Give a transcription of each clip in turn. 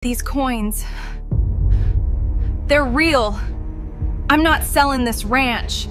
These coins, they're real. I'm not selling this ranch.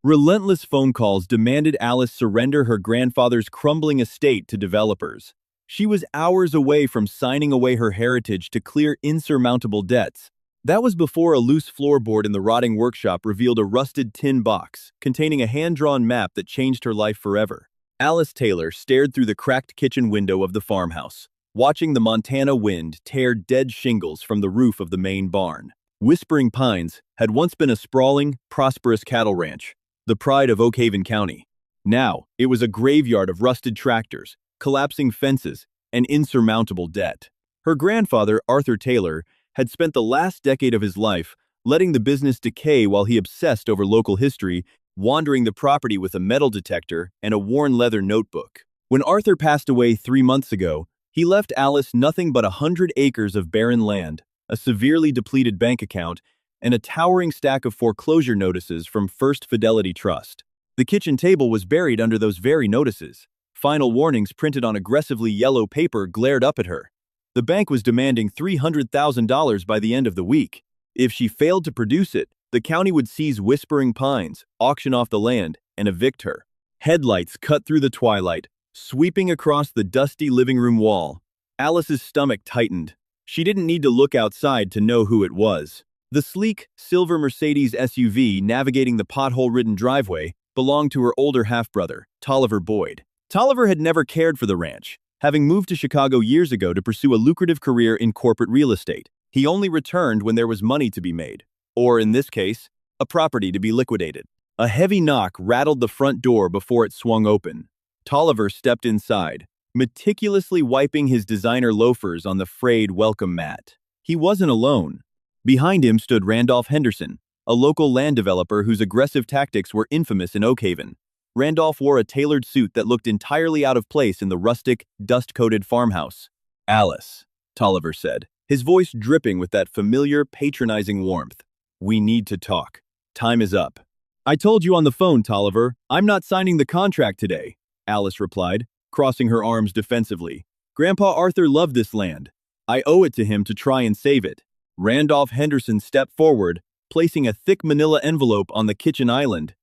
Relentless phone calls demanded Alice surrender her grandfather's crumbling estate to developers. She was hours away from signing away her heritage to clear insurmountable debts. That was before a loose floorboard in the rotting workshop revealed a rusted tin box containing a hand-drawn map that changed her life forever. Alice Taylor stared through the cracked kitchen window of the farmhouse, watching the Montana wind tear dead shingles from the roof of the main barn. Whispering Pines had once been a sprawling, prosperous cattle ranch, the pride of Oak Haven County. Now, it was a graveyard of rusted tractors, collapsing fences, and insurmountable debt. Her grandfather, Arthur Taylor, had spent the last decade of his life letting the business decay while he obsessed over local history, wandering the property with a metal detector and a worn leather notebook. When Arthur passed away 3 months ago, he left Alice nothing but 100 acres of barren land, a severely depleted bank account, and a towering stack of foreclosure notices from First Fidelity Trust. The kitchen table was buried under those very notices. Final warnings printed on aggressively yellow paper glared up at her. The bank was demanding $300,000 by the end of the week. If she failed to produce it, the county would seize Whispering Pines, auction off the land, and evict her. Headlights cut through the twilight, sweeping across the dusty living room wall. Alice's stomach tightened. She didn't need to look outside to know who it was. The sleek, silver Mercedes SUV navigating the pothole-ridden driveway belonged to her older half-brother, Tolliver Boyd. Tolliver had never cared for the ranch, having moved to Chicago years ago to pursue a lucrative career in corporate real estate. He only returned when there was money to be made, or in this case, a property to be liquidated. A heavy knock rattled the front door before it swung open. Tolliver stepped inside, meticulously wiping his designer loafers on the frayed welcome mat. He wasn't alone. Behind him stood Randolph Henderson, a local land developer whose aggressive tactics were infamous in Oak Haven. Randolph wore a tailored suit that looked entirely out of place in the rustic, dust-coated farmhouse. "Alice," Tolliver said, his voice dripping with that familiar, patronizing warmth. "We need to talk. Time is up." "I told you on the phone, Tolliver. I'm not signing the contract today," Alice replied, crossing her arms defensively. "Grandpa Arthur loved this land. I owe it to him to try and save it." Randolph Henderson stepped forward, placing a thick manila envelope on the kitchen island.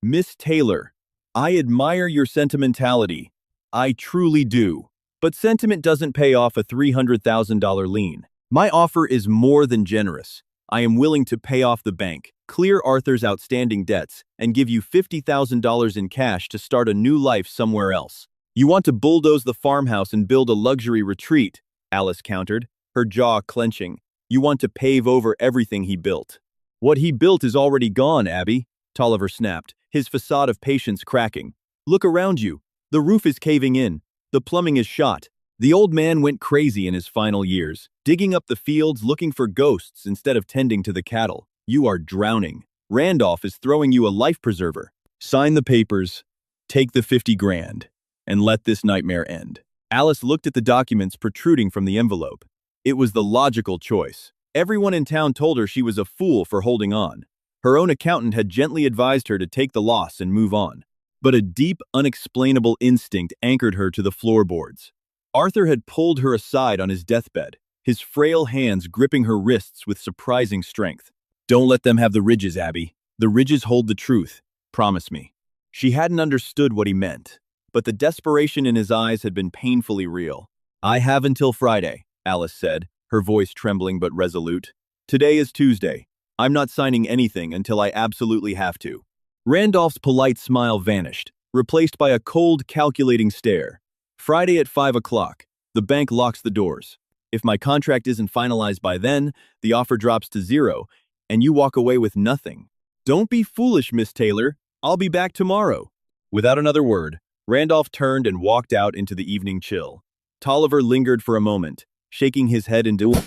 "Miss Taylor, I admire your sentimentality. I truly do. But sentiment doesn't pay off a $300,000 lien. My offer is more than generous. I am willing to pay off the bank, clear Arthur's outstanding debts, and give you $50,000 in cash to start a new life somewhere else." "You want to bulldoze the farmhouse and build a luxury retreat," Alice countered, her jaw clenching. "You want to pave over everything he built." "What he built is already gone, Abby," Tolliver snapped, his facade of patience cracking. "Look around you. The roof is caving in. The plumbing is shot. The old man went crazy in his final years, digging up the fields looking for ghosts instead of tending to the cattle. You are drowning. Randolph is throwing you a life preserver. Sign the papers, take the 50 grand, and let this nightmare end." Alice looked at the documents protruding from the envelope. It was the logical choice. Everyone in town told her she was a fool for holding on. Her own accountant had gently advised her to take the loss and move on. But a deep, unexplainable instinct anchored her to the floorboards. Arthur had pulled her aside on his deathbed, his frail hands gripping her wrists with surprising strength. "Don't let them have the ridges, Abby. The ridges hold the truth. Promise me." She hadn't understood what he meant, but the desperation in his eyes had been painfully real. "I have until Friday," Alice said, her voice trembling but resolute. "Today is Tuesday. I'm not signing anything until I absolutely have to." Randolph's polite smile vanished, replaced by a cold, calculating stare. "Friday at 5 o'clock. The bank locks the doors. If my contract isn't finalized by then, the offer drops to 0, and you walk away with nothing." "Don't be foolish, Miss Taylor. I'll be back tomorrow." Without another word, Randolph turned and walked out into the evening chill. Tolliver lingered for a moment, shaking his head in dismay.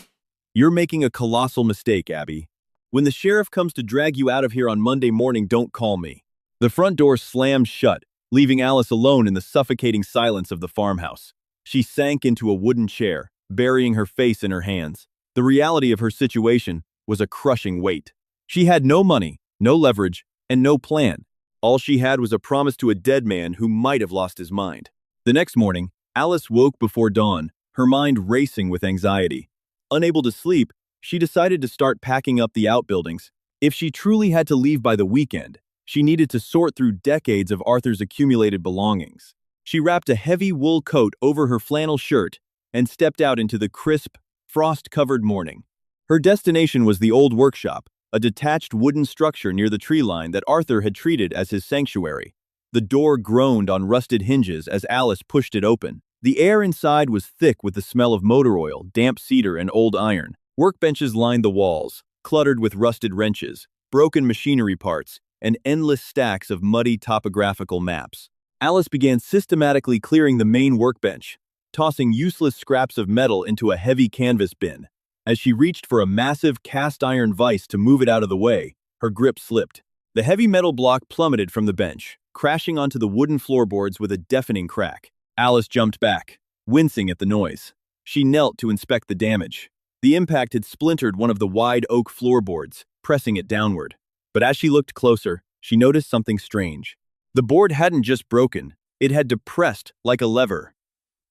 "You're making a colossal mistake, Abby. When the sheriff comes to drag you out of here on Monday morning, don't call me." The front door slammed shut, leaving Alice alone in the suffocating silence of the farmhouse. She sank into a wooden chair, burying her face in her hands. The reality of her situation was a crushing weight. She had no money, no leverage, and no plan. All she had was a promise to a dead man who might have lost his mind. The next morning, Alice woke before dawn, her mind racing with anxiety. Unable to sleep, she decided to start packing up the outbuildings. If she truly had to leave by the weekend, she needed to sort through decades of Arthur's accumulated belongings. She wrapped a heavy wool coat over her flannel shirt and stepped out into the crisp, frost-covered morning. Her destination was the old workshop, a detached wooden structure near the tree line that Arthur had treated as his sanctuary. The door groaned on rusted hinges as Alice pushed it open. The air inside was thick with the smell of motor oil, damp cedar, and old iron. Workbenches lined the walls, cluttered with rusted wrenches, broken machinery parts, and endless stacks of muddy topographical maps. Alice began systematically clearing the main workbench, tossing useless scraps of metal into a heavy canvas bin. As she reached for a massive cast-iron vise to move it out of the way, her grip slipped. The heavy metal block plummeted from the bench, crashing onto the wooden floorboards with a deafening crack. Alice jumped back, wincing at the noise. She knelt to inspect the damage. The impact had splintered one of the wide oak floorboards, pressing it downward. But as she looked closer, she noticed something strange. The board hadn't just broken, it had depressed like a lever.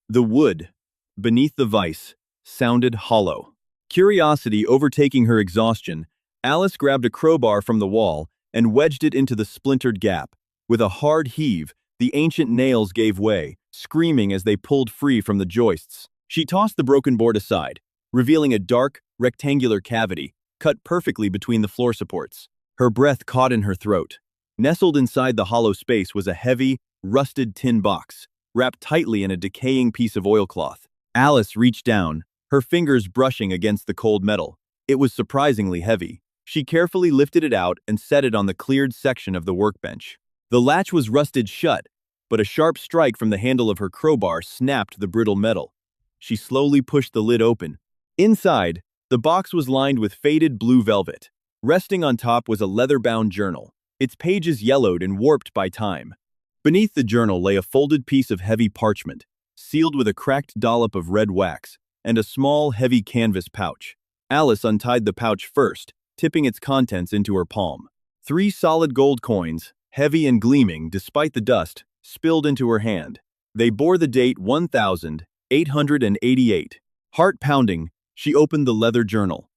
The wood, beneath the vise, sounded hollow. Curiosity overtaking her exhaustion, Alice grabbed a crowbar from the wall and wedged it into the splintered gap. With a hard heave, the ancient nails gave way, screaming as they pulled free from the joists. She tossed the broken board aside, revealing a dark, rectangular cavity, cut perfectly between the floor supports. Her breath caught in her throat. Nestled inside the hollow space was a heavy, rusted tin box, wrapped tightly in a decaying piece of oilcloth. Alice reached down, her fingers brushing against the cold metal. It was surprisingly heavy. She carefully lifted it out and set it on the cleared section of the workbench. The latch was rusted shut, but a sharp strike from the handle of her crowbar snapped the brittle metal. She slowly pushed the lid open. Inside, the box was lined with faded blue velvet. Resting on top was a leather-bound journal, its pages yellowed and warped by time. Beneath the journal lay a folded piece of heavy parchment, sealed with a cracked dollop of red wax, and a small, heavy canvas pouch. Alice untied the pouch first, tipping its contents into her palm. 3 solid gold coins, heavy and gleaming despite the dust, spilled into her hand. They bore the date 1888. Heart pounding, she opened the leather journal.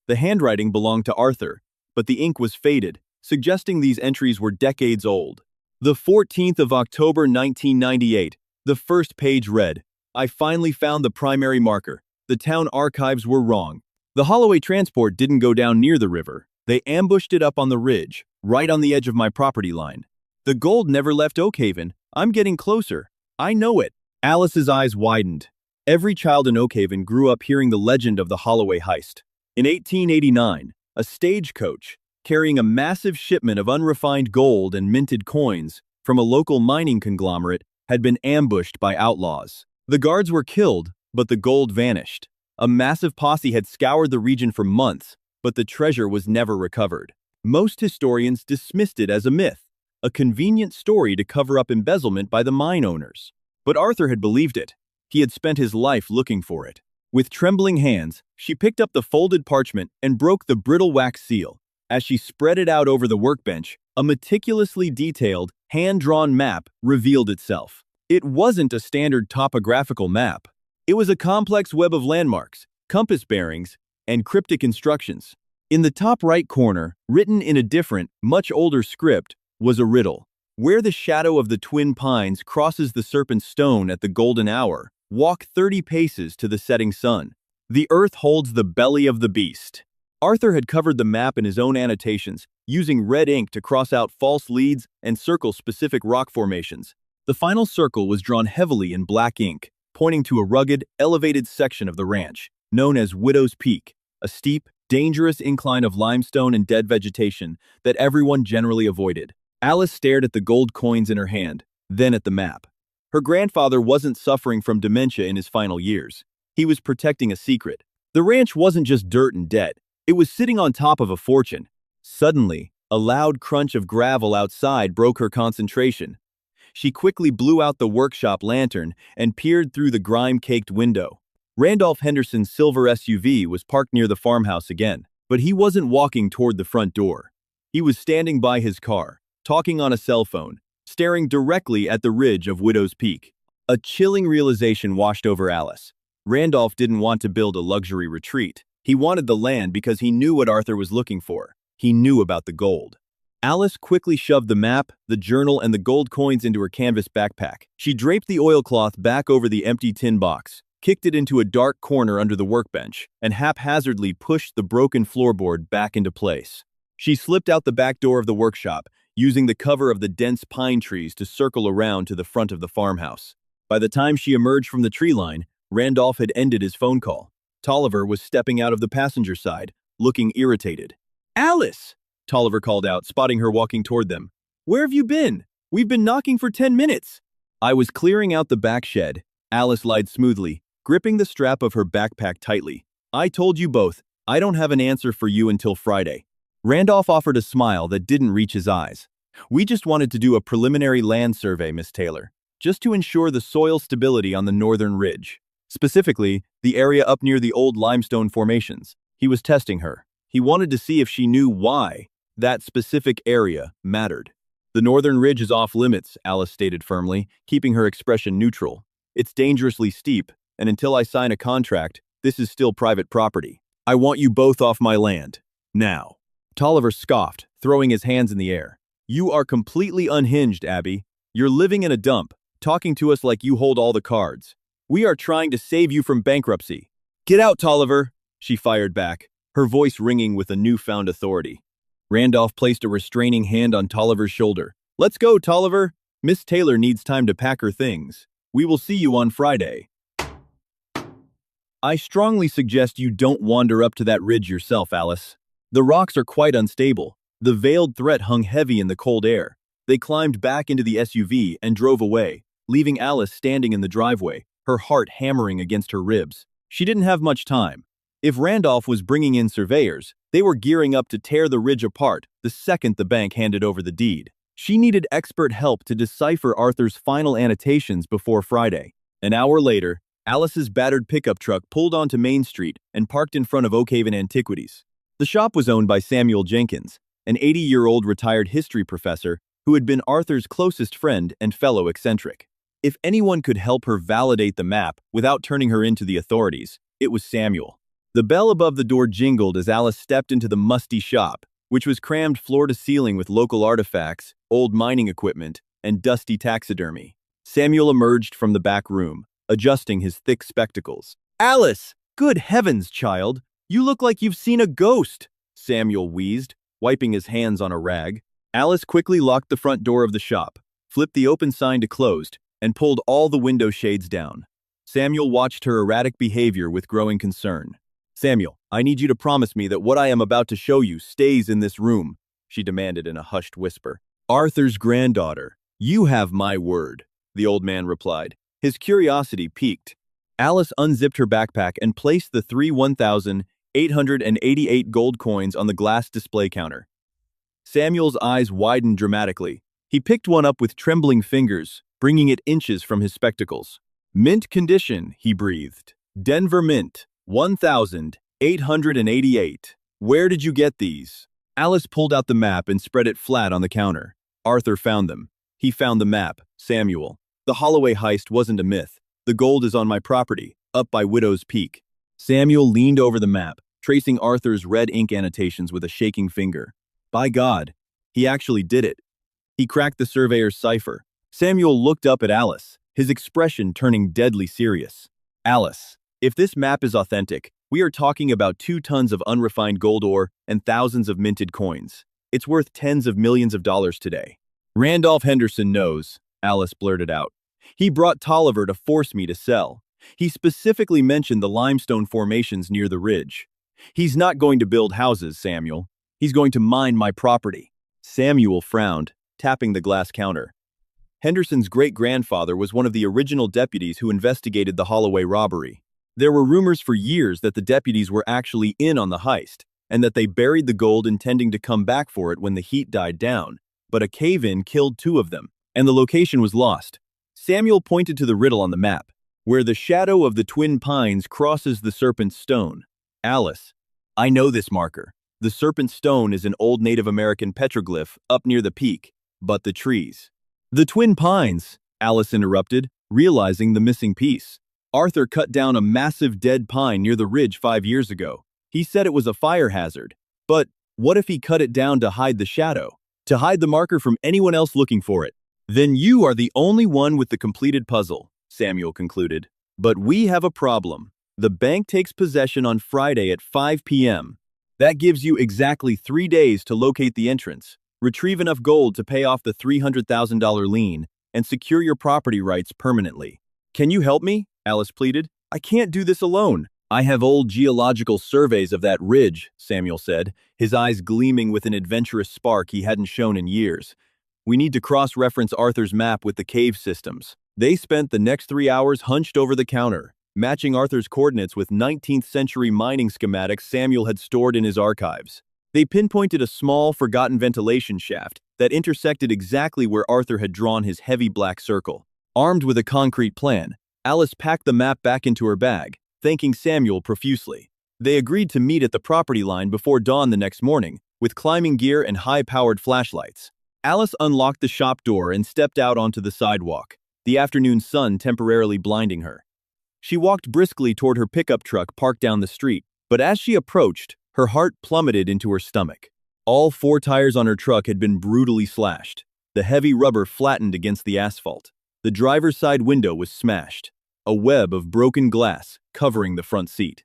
The handwriting belonged to Arthur, but the ink was faded, suggesting these entries were decades old. The 14th of October 1998, the first page read, "I finally found the primary marker. The town archives were wrong. The Holloway transport didn't go down near the river. They ambushed it up on the ridge, right on the edge of my property line. The gold never left Oakhaven. I'm getting closer. I know it." Alice's eyes widened. Every child in Oakhaven grew up hearing the legend of the Holloway Heist. In 1889, a stagecoach, carrying a massive shipment of unrefined gold and minted coins from a local mining conglomerate, had been ambushed by outlaws. The guards were killed, but the gold vanished. A massive posse had scoured the region for months, but the treasure was never recovered. Most historians dismissed it as a myth, a convenient story to cover up embezzlement by the mine owners. But Arthur had believed it. He had spent his life looking for it. With trembling hands, she picked up the folded parchment and broke the brittle wax seal. As she spread it out over the workbench, a meticulously detailed, hand-drawn map revealed itself. It wasn't a standard topographical map. It was a complex web of landmarks, compass bearings, and cryptic instructions. In the top right corner, written in a different, much older script, was a riddle. Where the shadow of the twin pines crosses the serpent's stone at the golden hour, walk 30 paces to the setting sun. The earth holds the belly of the beast. Arthur had covered the map in his own annotations, using red ink to cross out false leads and circle specific rock formations. The final circle was drawn heavily in black ink, pointing to a rugged, elevated section of the ranch, known as Widow's Peak, a steep, dangerous incline of limestone and dead vegetation that everyone generally avoided. Alice stared at the gold coins in her hand, then at the map. Her grandfather wasn't suffering from dementia in his final years. He was protecting a secret. The ranch wasn't just dirt and debt. It was sitting on top of a fortune. Suddenly, a loud crunch of gravel outside broke her concentration. She quickly blew out the workshop lantern and peered through the grime-caked window. Randolph Henderson's silver SUV was parked near the farmhouse again, but he wasn't walking toward the front door. He was standing by his car, talking on a cell phone, staring directly at the ridge of Widow's Peak. A chilling realization washed over Alice. Randolph didn't want to build a luxury retreat. He wanted the land because he knew what Arthur was looking for. He knew about the gold. Alice quickly shoved the map, the journal, and the gold coins into her canvas backpack. She draped the oilcloth back over the empty tin box, kicked it into a dark corner under the workbench, and haphazardly pushed the broken floorboard back into place. She slipped out the back door of the workshop, using the cover of the dense pine trees to circle around to the front of the farmhouse. By the time she emerged from the tree line, Randolph had ended his phone call. Tolliver was stepping out of the passenger side, looking irritated. "Alice!" Tolliver called out, spotting her walking toward them. "Where have you been? We've been knocking for 10 minutes." "I was clearing out the back shed," Alice lied smoothly, gripping the strap of her backpack tightly. "I told you both, I don't have an answer for you until Friday." Randolph offered a smile that didn't reach his eyes. "We just wanted to do a preliminary land survey, Miss Taylor, just to ensure the soil stability on the northern ridge. Specifically, the area up near the old limestone formations." He was testing her. He wanted to see if she knew why that specific area mattered. "The northern ridge is off limits," Alice stated firmly, keeping her expression neutral. "It's dangerously steep, and until I sign a contract, this is still private property. I want you both off my land. Now." Tolliver scoffed, throwing his hands in the air. "You are completely unhinged, Abby. You're living in a dump, talking to us like you hold all the cards. We are trying to save you from bankruptcy." "Get out, Tolliver," she fired back, her voice ringing with a newfound authority. Randolph placed a restraining hand on Tolliver's shoulder. "Let's go, Tolliver. Miss Taylor needs time to pack her things. We will see you on Friday." "I strongly suggest you don't wander up to that ridge yourself, Alice. The rocks are quite unstable." The veiled threat hung heavy in the cold air. They climbed back into the SUV and drove away, leaving Alice standing in the driveway, her heart hammering against her ribs. She didn't have much time. If Randolph was bringing in surveyors, they were gearing up to tear the ridge apart the second the bank handed over the deed. She needed expert help to decipher Arthur's final annotations before Friday. An hour later, Alice's battered pickup truck pulled onto Main Street and parked in front of Oakhaven Antiquities. The shop was owned by Samuel Jenkins, an 80-year-old retired history professor who had been Arthur's closest friend and fellow eccentric. If anyone could help her validate the map without turning her into the authorities, it was Samuel. The bell above the door jingled as Alice stepped into the musty shop, which was crammed floor to ceiling with local artifacts, old mining equipment, and dusty taxidermy. Samuel emerged from the back room, adjusting his thick spectacles. "Alice! Good heavens, child! You look like you've seen a ghost!" Samuel wheezed, wiping his hands on a rag. Alice quickly locked the front door of the shop, flipped the open sign to closed, and pulled all the window shades down. Samuel watched her erratic behavior with growing concern. "Samuel, I need you to promise me that what I am about to show you stays in this room," she demanded in a hushed whisper. "Arthur's granddaughter. You have my word," the old man replied. His curiosity piqued. Alice unzipped her backpack and placed the three 1,888 gold coins on the glass display counter. Samuel's eyes widened dramatically. He picked one up with trembling fingers, bringing it inches from his spectacles. "Mint condition," he breathed. "Denver Mint, 1,888. Where did you get these?" Alice pulled out the map and spread it flat on the counter. Arthur found them. He found the map, Samuel. "The Holloway Heist wasn't a myth. The gold is on my property, up by Widow's Peak." Samuel leaned over the map, tracing Arthur's red ink annotations with a shaking finger. By God, he actually did it. He cracked the surveyor's cipher. Samuel looked up at Alice, his expression turning deadly serious. "Alice, if this map is authentic, we are talking about 2 tons of unrefined gold ore and thousands of minted coins. It's worth tens of millions of dollars today." "Randolph Henderson knows," Alice blurted out. "He brought Tolliver to force me to sell. He specifically mentioned the limestone formations near the ridge. He's not going to build houses, Samuel. He's going to mine my property." Samuel frowned, tapping the glass counter. Henderson's great-grandfather was one of the original deputies who investigated the Holloway robbery. There were rumors for years that the deputies were actually in on the heist, and that they buried the gold intending to come back for it when the heat died down. But a cave-in killed 2 of them, and the location was lost. Samuel pointed to the riddle on the map, where the shadow of the Twin Pines crosses the Serpent Stone. "Alice, I know this marker. The Serpent Stone is an old Native American petroglyph up near the peak, but the trees." "The Twin Pines," Alice interrupted, realizing the missing piece. Arthur cut down a massive dead pine near the ridge 5 years ago. He said it was a fire hazard. But what if he cut it down to hide the shadow? To hide the marker from anyone else looking for it? Then you are the only one with the completed puzzle, Samuel concluded. But we have a problem. The bank takes possession on Friday at 5 p.m. That gives you exactly 3 days to locate the entrance, retrieve enough gold to pay off the $300,000 lien, and secure your property rights permanently. Can you help me? Alice pleaded. I can't do this alone. I have old geological surveys of that ridge, Samuel said, his eyes gleaming with an adventurous spark he hadn't shown in years. We need to cross-reference Arthur's map with the cave systems. They spent the next 3 hours hunched over the counter, matching Arthur's coordinates with 19th century mining schematics Samuel had stored in his archives. They pinpointed a small, forgotten ventilation shaft that intersected exactly where Arthur had drawn his heavy black circle. Armed with a concrete plan, Alice packed the map back into her bag, thanking Samuel profusely. They agreed to meet at the property line before dawn the next morning, with climbing gear and high-powered flashlights. Alice unlocked the shop door and stepped out onto the sidewalk, the afternoon sun temporarily blinding her. She walked briskly toward her pickup truck parked down the street, but as she approached, her heart plummeted into her stomach. All 4 tires on her truck had been brutally slashed. The heavy rubber flattened against the asphalt. The driver's side window was smashed, a web of broken glass covering the front seat.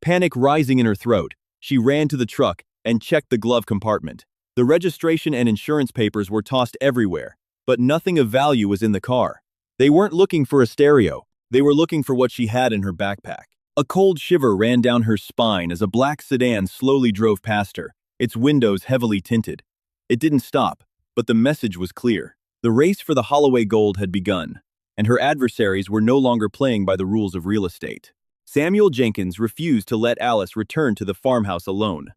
Panic rising in her throat, she ran to the truck and checked the glove compartment. The registration and insurance papers were tossed everywhere, but nothing of value was in the car. They weren't looking for a stereo. They were looking for what she had in her backpack. A cold shiver ran down her spine as a black sedan slowly drove past her, its windows heavily tinted. It didn't stop, but the message was clear. The race for the Holloway gold had begun, and her adversaries were no longer playing by the rules of real estate. Samuel Jenkins refused to let Alice return to the farmhouse alone.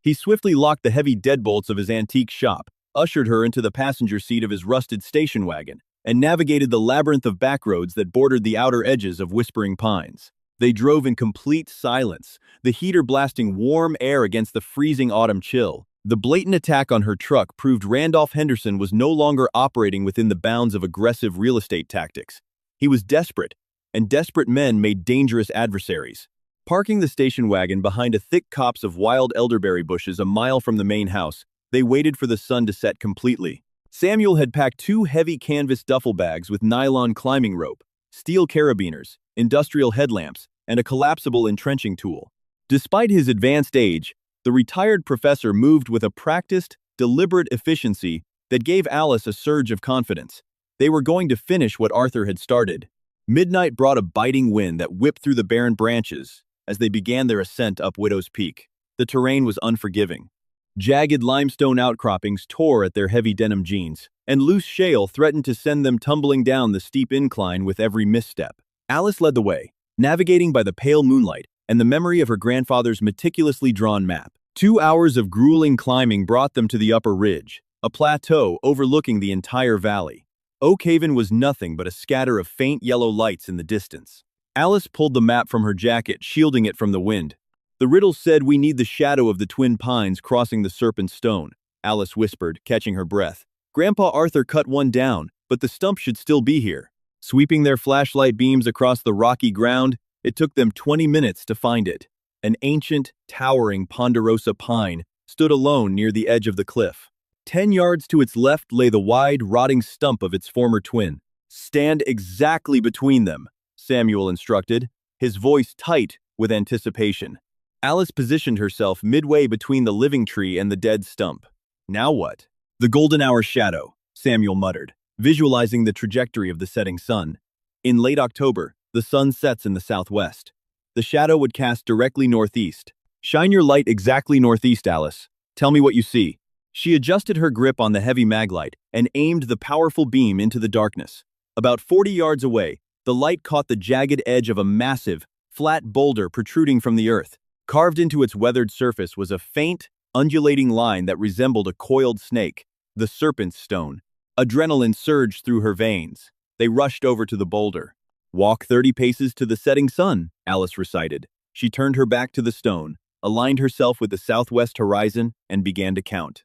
He swiftly locked the heavy deadbolts of his antique shop, ushered her into the passenger seat of his rusted station wagon, and navigated the labyrinth of backroads that bordered the outer edges of Whispering Pines. They drove in complete silence, the heater blasting warm air against the freezing autumn chill. The blatant attack on her truck proved Randolph Henderson was no longer operating within the bounds of aggressive real estate tactics. He was desperate, and desperate men made dangerous adversaries. Parking the station wagon behind a thick copse of wild elderberry bushes a mile from the main house, they waited for the sun to set completely. Samuel had packed 2 heavy canvas duffel bags with nylon climbing rope, steel carabiners, industrial headlamps, and a collapsible entrenching tool. Despite his advanced age, the retired professor moved with a practiced, deliberate efficiency that gave Alice a surge of confidence. They were going to finish what Arthur had started. Midnight brought a biting wind that whipped through the barren branches as they began their ascent up Widow's Peak. The terrain was unforgiving. Jagged limestone outcroppings tore at their heavy denim jeans, and loose shale threatened to send them tumbling down the steep incline with every misstep. Alice led the way, navigating by the pale moonlight and the memory of her grandfather's meticulously drawn map. 2 hours of grueling climbing brought them to the upper ridge, a plateau overlooking the entire valley. Oak Haven was nothing but a scatter of faint yellow lights in the distance. Alice pulled the map from her jacket, shielding it from the wind. The riddle said we need the shadow of the twin pines crossing the Serpent Stone, Alice whispered, catching her breath. Grandpa Arthur cut one down, but the stump should still be here. Sweeping their flashlight beams across the rocky ground, it took them 20 minutes to find it. An ancient, towering ponderosa pine stood alone near the edge of the cliff. 10 yards to its left lay the wide, rotting stump of its former twin. Stand exactly between them, Samuel instructed, his voice tight with anticipation. Alice positioned herself midway between the living tree and the dead stump. Now what? The golden hour shadow, Samuel muttered, visualizing the trajectory of the setting sun. In late October, the sun sets in the southwest. The shadow would cast directly northeast. Shine your light exactly northeast, Alice. Tell me what you see. She adjusted her grip on the heavy maglite and aimed the powerful beam into the darkness. About 40 yards away, the light caught the jagged edge of a massive, flat boulder protruding from the earth. Carved into its weathered surface was a faint, undulating line that resembled a coiled snake, the Serpent's Stone. Adrenaline surged through her veins. They rushed over to the boulder. Walk 30 paces to the setting sun, Alice recited. She turned her back to the stone, aligned herself with the southwest horizon, and began to count.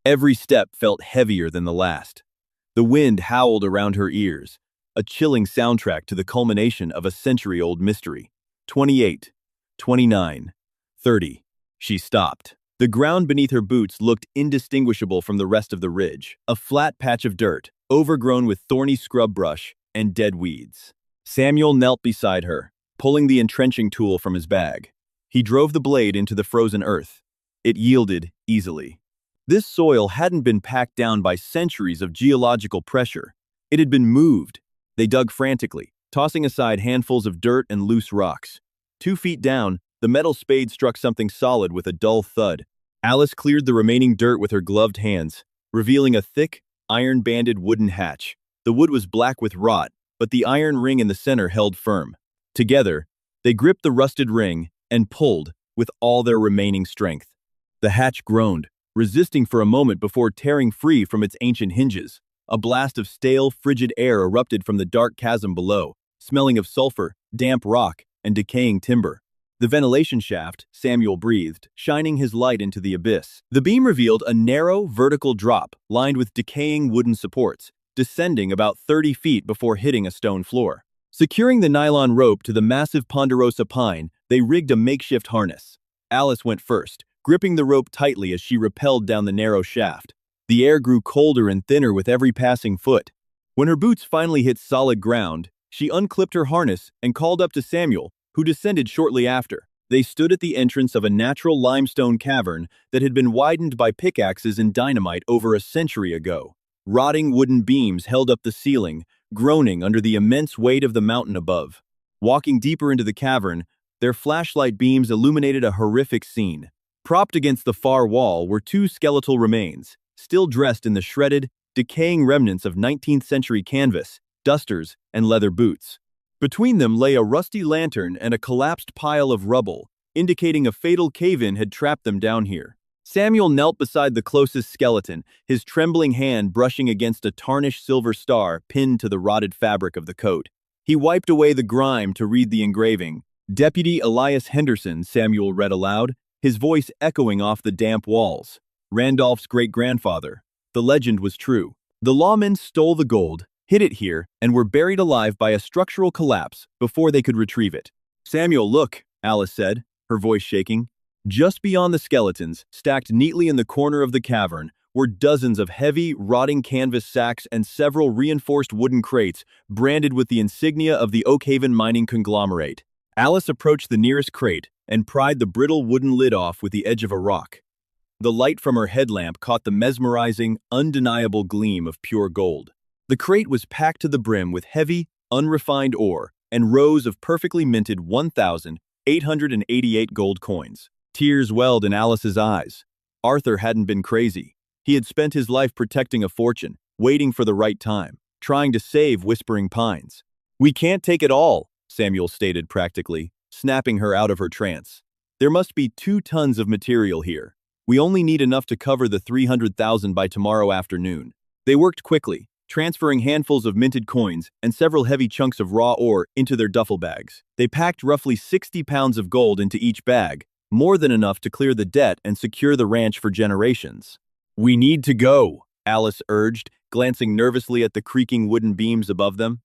Every step felt heavier than the last. The wind howled around her ears, a chilling soundtrack to the culmination of a century-old mystery. 28, 29, 30. She stopped. The ground beneath her boots looked indistinguishable from the rest of the ridge, a flat patch of dirt, overgrown with thorny scrub brush and dead weeds. Samuel knelt beside her, pulling the entrenching tool from his bag. He drove the blade into the frozen earth. It yielded easily. This soil hadn't been packed down by centuries of geological pressure. It had been moved. They dug frantically, tossing aside handfuls of dirt and loose rocks. 2 feet down, the metal spade struck something solid with a dull thud. Alice cleared the remaining dirt with her gloved hands, revealing a thick, iron-banded wooden hatch. The wood was black with rot, but the iron ring in the center held firm. Together, they gripped the rusted ring and pulled with all their remaining strength. The hatch groaned, resisting for a moment before tearing free from its ancient hinges. A blast of stale, frigid air erupted from the dark chasm below, smelling of sulfur, damp rock, and decaying timber. The ventilation shaft, Samuel breathed, shining his light into the abyss. The beam revealed a narrow, vertical drop, lined with decaying wooden supports, descending about 30 feet before hitting a stone floor. Securing the nylon rope to the massive ponderosa pine, they rigged a makeshift harness. Alice went first, gripping the rope tightly as she rappelled down the narrow shaft. The air grew colder and thinner with every passing foot. When her boots finally hit solid ground, she unclipped her harness and called up to Samuel, who descended shortly after. They stood at the entrance of a natural limestone cavern that had been widened by pickaxes and dynamite over a century ago. Rotting wooden beams held up the ceiling, groaning under the immense weight of the mountain above. Walking deeper into the cavern, their flashlight beams illuminated a horrific scene. Propped against the far wall were 2 skeletal remains, still dressed in the shredded, decaying remnants of 19th century canvas, dusters, and leather boots. Between them lay a rusty lantern and a collapsed pile of rubble, indicating a fatal cave-in had trapped them down here. Samuel knelt beside the closest skeleton, his trembling hand brushing against a tarnished silver star pinned to the rotted fabric of the coat. He wiped away the grime to read the engraving. "Deputy Elias Henderson," Samuel read aloud, his voice echoing off the damp walls. "Randolph's great-grandfather." The legend was true. The lawmen stole the gold, hid it here, and were buried alive by a structural collapse before they could retrieve it. "Samuel, look," Alice said, her voice shaking. Just beyond the skeletons, stacked neatly in the corner of the cavern, were dozens of heavy, rotting canvas sacks and several reinforced wooden crates branded with the insignia of the Oakhaven mining conglomerate. Alice approached the nearest crate and pried the brittle wooden lid off with the edge of a rock. The light from her headlamp caught the mesmerizing, undeniable gleam of pure gold. The crate was packed to the brim with heavy, unrefined ore and rows of perfectly minted 1,888 gold coins. Tears welled in Alice's eyes. Arthur hadn't been crazy. He had spent his life protecting a fortune, waiting for the right time, trying to save Whispering Pines. "We can't take it all," Samuel stated practically, snapping her out of her trance. "There must be 2 tons of material here. We only need enough to cover the 300,000 by tomorrow afternoon." They worked quickly, transferring handfuls of minted coins and several heavy chunks of raw ore into their duffel bags. They packed roughly 60 pounds of gold into each bag, more than enough to clear the debt and secure the ranch for generations. "We need to go," Alice urged, glancing nervously at the creaking wooden beams above them.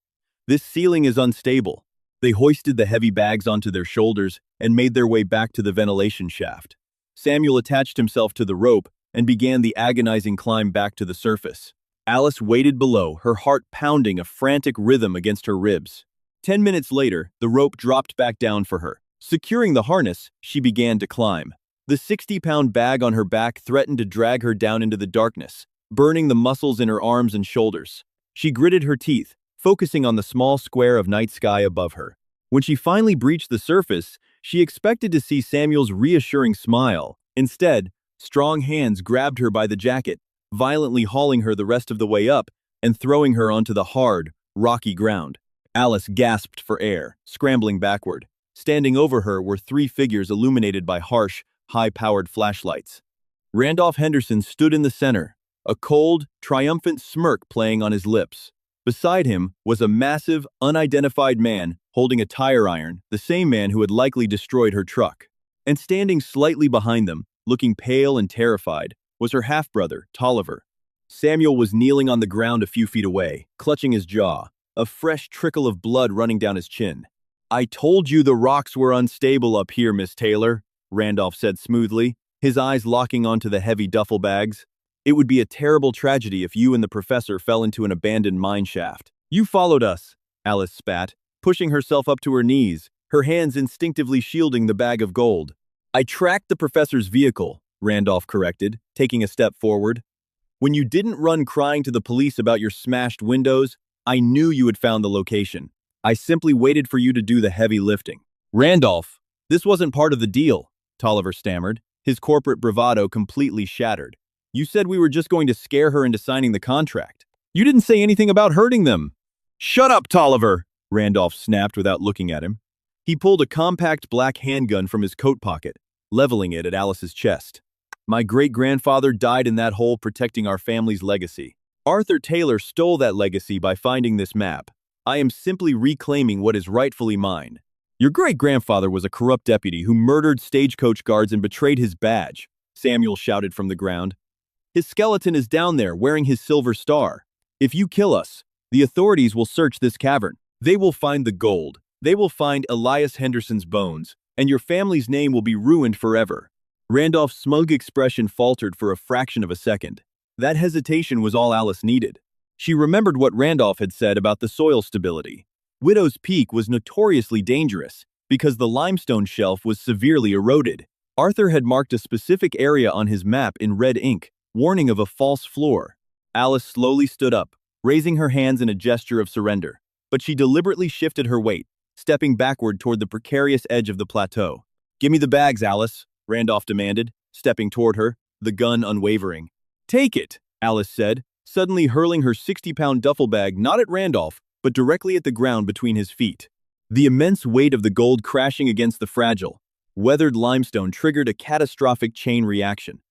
"This ceiling is unstable." They hoisted the heavy bags onto their shoulders and made their way back to the ventilation shaft. Samuel attached himself to the rope and began the agonizing climb back to the surface. Alice waited below, her heart pounding a frantic rhythm against her ribs. 10 minutes later, the rope dropped back down for her. Securing the harness, she began to climb. The 60-pound bag on her back threatened to drag her down into the darkness, burning the muscles in her arms and shoulders. She gritted her teeth, focusing on the small square of night sky above her. When she finally breached the surface, she expected to see Samuel's reassuring smile. Instead, strong hands grabbed her by the jacket, violently hauling her the rest of the way up and throwing her onto the hard, rocky ground. Alice gasped for air, scrambling backward. Standing over her were 3 figures illuminated by harsh, high-powered flashlights. Randolph Henderson stood in the center, a cold, triumphant smirk playing on his lips. Beside him was a massive, unidentified man holding a tire iron, the same man who had likely destroyed her truck. And standing slightly behind them, looking pale and terrified, was her half-brother, Tolliver. Samuel was kneeling on the ground a few feet away, clutching his jaw, a fresh trickle of blood running down his chin. "I told you the rocks were unstable up here, Miss Taylor," Randolph said smoothly, his eyes locking onto the heavy duffel bags. "It would be a terrible tragedy if you and the professor fell into an abandoned mine shaft." "You followed us," Alice spat, pushing herself up to her knees, her hands instinctively shielding the bag of gold. "I tracked the professor's vehicle," Randolph corrected, taking a step forward. "When you didn't run crying to the police about your smashed windows, I knew you had found the location. I simply waited for you to do the heavy lifting." "Randolph, this wasn't part of the deal," Tolliver stammered, his corporate bravado completely shattered. "You said we were just going to scare her into signing the contract. You didn't say anything about hurting them." "Shut up, Tolliver!" Randolph snapped without looking at him. He pulled a compact black handgun from his coat pocket, leveling it at Alice's chest. "My great-grandfather died in that hole protecting our family's legacy. Arthur Taylor stole that legacy by finding this map. I am simply reclaiming what is rightfully mine. Your great-grandfather was a corrupt deputy who murdered stagecoach guards and betrayed his badge," Samuel shouted from the ground. "His skeleton is down there, wearing his silver star. If you kill us, the authorities will search this cavern. They will find the gold. They will find Elias Henderson's bones, and your family's name will be ruined forever." Randolph's smug expression faltered for a fraction of a second. That hesitation was all Alice needed. She remembered what Randolph had said about the soil stability. Widow's Peak was notoriously dangerous because the limestone shelf was severely eroded. Arthur had marked a specific area on his map in red ink, warning of a false floor. Alice slowly stood up, raising her hands in a gesture of surrender, but she deliberately shifted her weight, stepping backward toward the precarious edge of the plateau. "Give me the bags, Alice," Randolph demanded, stepping toward her, the gun unwavering. "Take it," Alice said, suddenly hurling her 60-pound duffel bag not at Randolph, but directly at the ground between his feet. The immense weight of the gold crashing against the fragile, weathered limestone triggered a catastrophic chain reaction.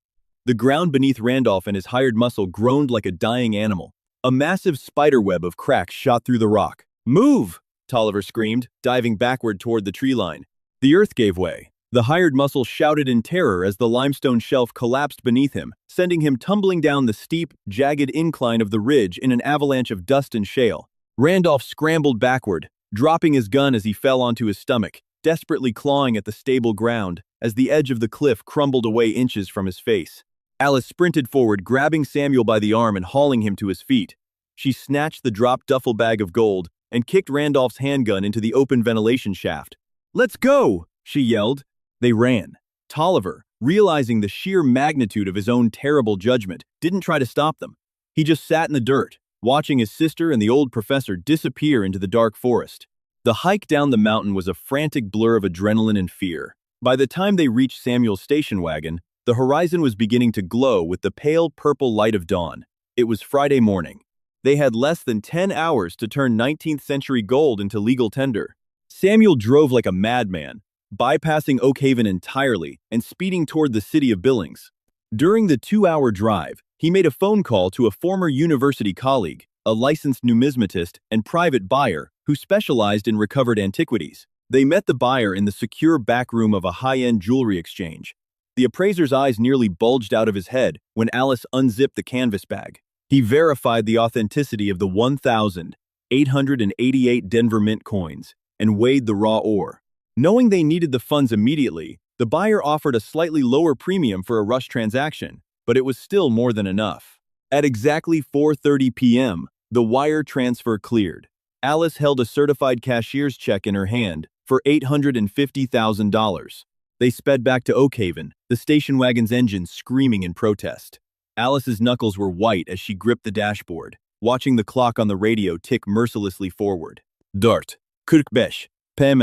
The ground beneath Randolph and his hired muscle groaned like a dying animal. A massive spiderweb of cracks shot through the rock. "Move!" Tolliver screamed, diving backward toward the tree line. The earth gave way. The hired muscle shouted in terror as the limestone shelf collapsed beneath him, sending him tumbling down the steep, jagged incline of the ridge in an avalanche of dust and shale. Randolph scrambled backward, dropping his gun as he fell onto his stomach, desperately clawing at the stable ground as the edge of the cliff crumbled away inches from his face. Alice sprinted forward, grabbing Samuel by the arm and hauling him to his feet. She snatched the dropped duffel bag of gold and kicked Randolph's handgun into the open ventilation shaft. "Let's go!" she yelled. They ran. Tolliver, realizing the sheer magnitude of his own terrible judgment, didn't try to stop them. He just sat in the dirt, watching his sister and the old professor disappear into the dark forest. The hike down the mountain was a frantic blur of adrenaline and fear. By the time they reached Samuel's station wagon, the horizon was beginning to glow with the pale purple light of dawn. It was Friday morning. They had less than 10 hours to turn 19th century gold into legal tender. Samuel drove like a madman, bypassing Oak Haven entirely and speeding toward the city of Billings. During the 2-hour drive, he made a phone call to a former university colleague, a licensed numismatist and private buyer who specialized in recovered antiquities. They met the buyer in the secure back room of a high-end jewelry exchange. The appraiser's eyes nearly bulged out of his head when Alice unzipped the canvas bag. He verified the authenticity of the 1,888 Denver Mint coins and weighed the raw ore. Knowing they needed the funds immediately, the buyer offered a slightly lower premium for a rush transaction, but it was still more than enough. At exactly 4:30 p.m., the wire transfer cleared. Alice held a certified cashier's check in her hand for $850,000. They sped back to Oak Haven, the station wagon's engine screaming in protest. Alice's knuckles were white as she gripped the dashboard, watching the clock on the radio tick mercilessly forward. Dört, 45, PM,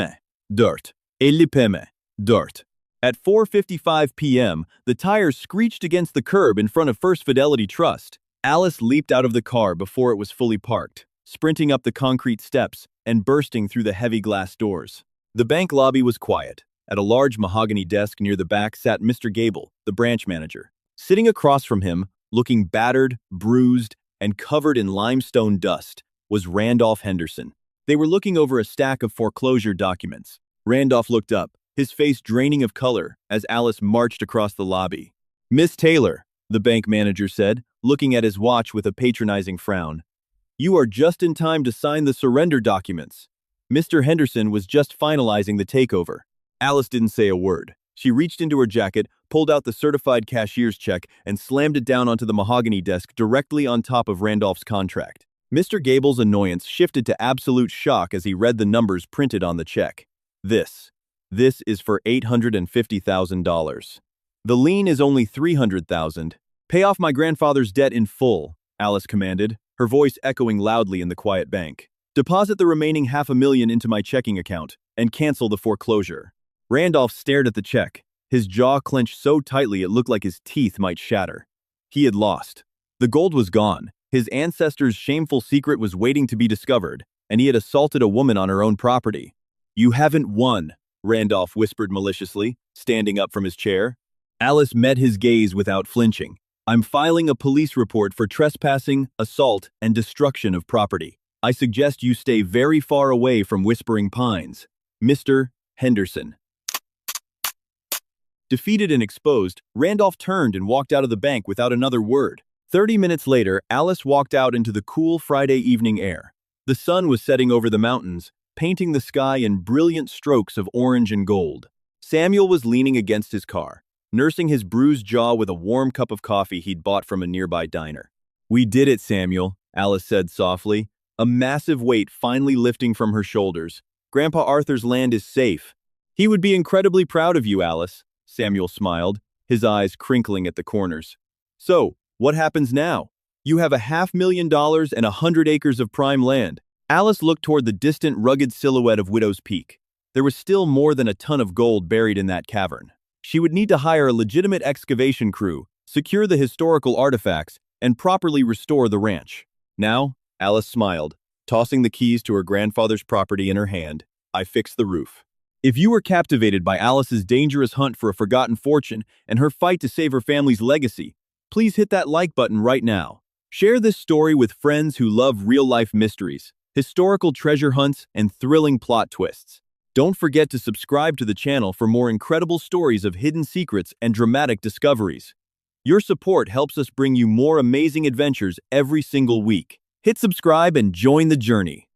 dört, 50 PM, dört. At 4:55 p.m., the tires screeched against the curb in front of First Fidelity Trust. Alice leaped out of the car before it was fully parked, sprinting up the concrete steps and bursting through the heavy glass doors. The bank lobby was quiet. At a large mahogany desk near the back sat Mr. Gable, the branch manager. Sitting across from him, looking battered, bruised, and covered in limestone dust, was Randolph Henderson. They were looking over a stack of foreclosure documents. Randolph looked up, his face draining of color as Alice marched across the lobby. "Miss Taylor," the bank manager said, looking at his watch with a patronizing frown. You are just in time to sign the surrender documents. Mr. Henderson was just finalizing the takeover. Alice didn't say a word. She reached into her jacket, pulled out the certified cashier's check, and slammed it down onto the mahogany desk directly on top of Randolph's contract. Mr. Gable's annoyance shifted to absolute shock as he read the numbers printed on the check. This is for $850,000. The lien is only $300,000. Pay off my grandfather's debt in full, Alice commanded, her voice echoing loudly in the quiet bank. Deposit the remaining $500,000 into my checking account and cancel the foreclosure. Randolph stared at the check, his jaw clenched so tightly it looked like his teeth might shatter. He had lost. The gold was gone. His ancestors' shameful secret was waiting to be discovered, and he had assaulted a woman on her own property. You haven't won, Randolph whispered maliciously, standing up from his chair. Alice met his gaze without flinching. I'm filing a police report for trespassing, assault, and destruction of property. I suggest you stay very far away from Whispering Pines. Mr. Henderson. Defeated and exposed, Randolph turned and walked out of the bank without another word. 30 minutes later, Alice walked out into the cool Friday evening air. The sun was setting over the mountains, painting the sky in brilliant strokes of orange and gold. Samuel was leaning against his car, nursing his bruised jaw with a warm cup of coffee he'd bought from a nearby diner. We did it, Samuel, Alice said softly, a massive weight finally lifting from her shoulders. Grandpa Arthur's land is safe. He would be incredibly proud of you, Alice, Samuel smiled, his eyes crinkling at the corners. So, what happens now? You have $500,000 and 100 acres of prime land. Alice looked toward the distant, rugged silhouette of Widow's Peak. There was still more than a ton of gold buried in that cavern. She would need to hire a legitimate excavation crew, secure the historical artifacts, and properly restore the ranch. Now, Alice smiled, tossing the keys to her grandfather's property in her hand. I fixed the roof. If you were captivated by Alice's dangerous hunt for a forgotten fortune and her fight to save her family's legacy, please hit that like button right now. Share this story with friends who love real-life mysteries, historical treasure hunts, and thrilling plot twists. Don't forget to subscribe to the channel for more incredible stories of hidden secrets and dramatic discoveries. Your support helps us bring you more amazing adventures every single week. Hit subscribe and join the journey.